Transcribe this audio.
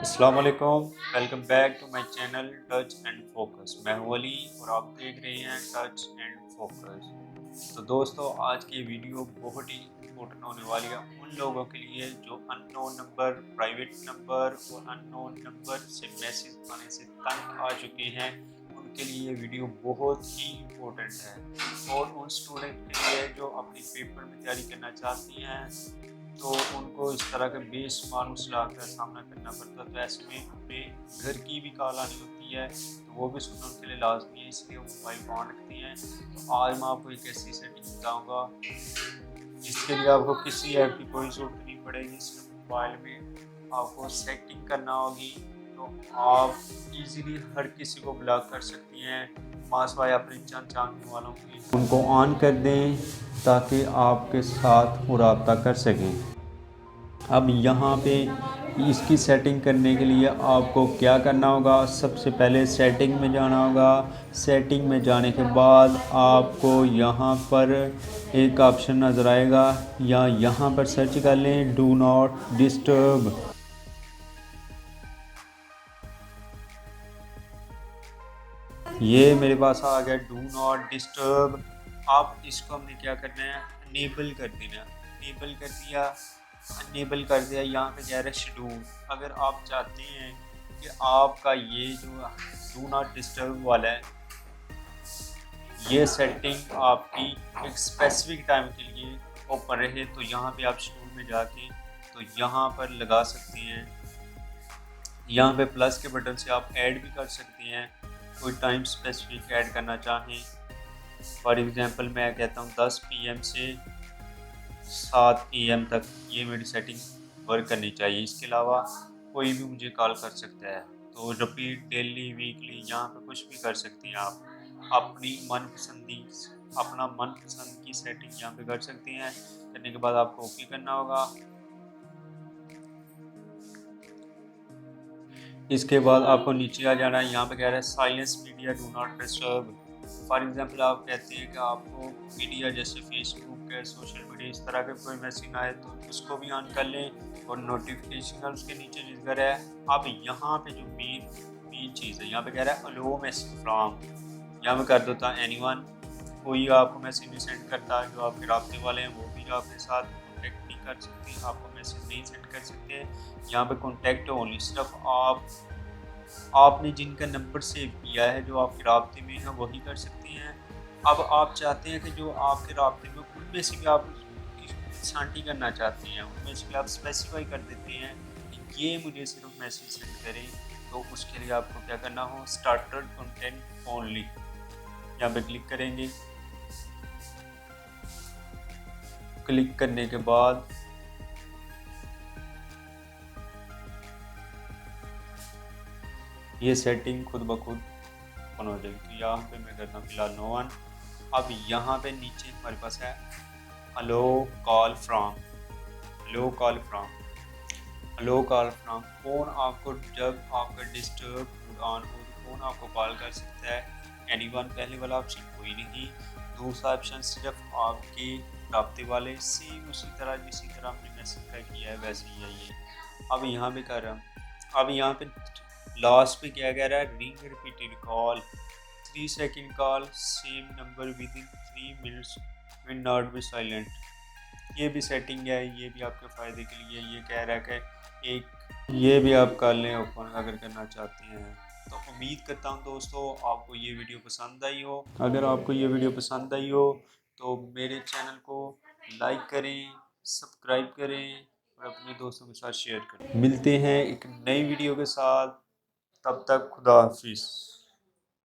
अस्सलाम वालेकुम, welcome back to my channel touch and focus. मैं हूं अली और आप देख रहे हैं टच एंड फोकस। तो दोस्तों, आज की वीडियो बहुत ही इम्पोर्टेंट होने वाली है उन लोगों के लिए जो अननोन नंबर, प्राइवेट नंबर और अननोन नंबर से मैसेज आने से तंग आ चुके हैं। उनके लिए ये वीडियो बहुत ही इम्पोर्टेंट है और उन स्टूडेंट के लिए जो अपनी पेपर में तैयारी करना चाहती हैं तो उनको इस तरह के बेशुमार मुश्किलात का सामना करना पड़ता है। तो ऐसे में अपने घर की भी कॉल आनी होती है तो वो भी सुनना उनके लिए लाजमी है, इसलिए वो मोबाइल ऑन रखते हैं। तो आज मैं आपको एक ऐसी सेटिंग बताऊंगा जिसके लिए आपको किसी ऐप की कोई ज़रूरत नहीं पड़ेगी। सिर्फ मोबाइल में आपको सेटिंग करना होगी तो आप इजीली हर किसी को ब्लॉक कर सकती हैं। मासवाए अपने चंद चाहने वालों की उनको ऑन कर दें ताकि आपके साथ वो रब्ता कर सकें। अब यहाँ पे इसकी सेटिंग करने के लिए आपको क्या करना होगा, सबसे पहले सेटिंग में जाना होगा। सेटिंग में जाने के बाद आपको यहाँ पर एक ऑप्शन नज़र आएगा या यहाँ पर सर्च कर लें डू नॉट डिस्टर्ब। ये मेरे पास आ गया डू नॉट डिस्टर्ब। आप इसको हमने क्या करना है, अनेबल कर देना। अनेबल कर दिया, अनेबल कर दिया। यहाँ पे कह रहा है शेड्यूल। अगर आप चाहते हैं कि आपका ये जो डू नॉट डिस्टर्ब वाला है ये सेटिंग आपकी एक स्पेसिफिक टाइम के लिए ओपन रहे तो यहाँ पे आप शेड्यूल में जाके तो यहाँ पर लगा सकते हैं। यहाँ पे प्लस के बटन से आप ऐड भी कर सकते हैं, कोई टाइम स्पेसिफिक ऐड करना चाहें। फॉर एग्जांपल मैं कहता हूँ 10 PM से 7 PM तक ये मेरी सेटिंग वर्क करनी चाहिए। इसके अलावा कोई भी मुझे कॉल कर सकता है। तो रिपीट डेली, वीकली, यहाँ पे कुछ भी कर सकते हैं आप। अपनी अपना मनपसंद की सेटिंग यहाँ पे कर सकते हैं। करने के बाद आपको ओके करना होगा। इसके बाद आपको नीचे आ जाना है। यहाँ पे कह रहा है silence media do not disturb. For example आप कहते हैं कि आपको मीडिया जैसे फेसबुक है, सोशल मीडिया, इस तरह के कोई मैसेज आए तो उसको भी ऑन कर लें और नोटिफिकेशन उसके नीचे नजर है। अब यहाँ पे जो मेन चीज़ है, यहाँ पे कह रहा है अलो मैसेज फ्रॉम। यहाँ पे कर देता है एनीवन। कोई आपको मैसेज नहीं सेंड करता, जो आपके राब्ते वाले हैं वो भी जो आपके साथ कॉन्टेक्ट नहीं कर सकते, आपको मैसेज नहीं सेंड कर सकते। यहाँ पे कॉन्टेक्ट ओनली, सिर्फ आपने जिनका नंबर सेव किया है जो आपके राब्ते में है वही कर सकते हैं। अब आप चाहते हैं कि जो आपके राब्ते में उनमें से भी आप शांति करना चाहते हैं, उनमें से भी आप स्पेसिफाई कर देते हैं कि ये मुझे सिर्फ मैसेज सेंड करें। तो उसके लिए आपको क्या करना हो, स्टार्टर कंटेंट ओनली यहाँ पे क्लिक करेंगे। क्लिक करने के बाद ये सेटिंग खुद ब खुद ओपन हो जाएगी। तो यहाँ पे मैं करता हूँ फिलहाल नो वन। अब यहाँ पे नीचे हमारे पास है hello call from. Hello call from, hello call from. कौन आपको जब आपका डिस्टर्ब मोड ऑन हो तो कौन आपको कॉल कर सकता है, एनीवन। पहले वाला ऑप्शन कोई नहीं। दूसरा ऑप्शन सिर्फ आपके राब्ते वाले, सेम उसी तरह जिसी तरह आपने मैसेज का किया है वैसे ही है ये। अब यहाँ पे कर रहा हूँ, अब यहाँ पे लास्ट पे क्या कह रहा है, ring repeated call 3 second call same number with in 3 minutes will not be silent. ये भी सेटिंग है, ये भी आपके फ़ायदे के लिए। ये कह रहा है कि एक ये भी आप कर लें ओपन अगर करना चाहते हैं। तो उम्मीद करता हूँ दोस्तों आपको ये वीडियो पसंद आई हो। अगर आपको ये वीडियो पसंद आई हो तो मेरे चैनल को लाइक करें, सब्सक्राइब करें और अपने दोस्तों के साथ शेयर करें। मिलते हैं एक नई वीडियो के साथ, तब तक खुदा हाफिज़।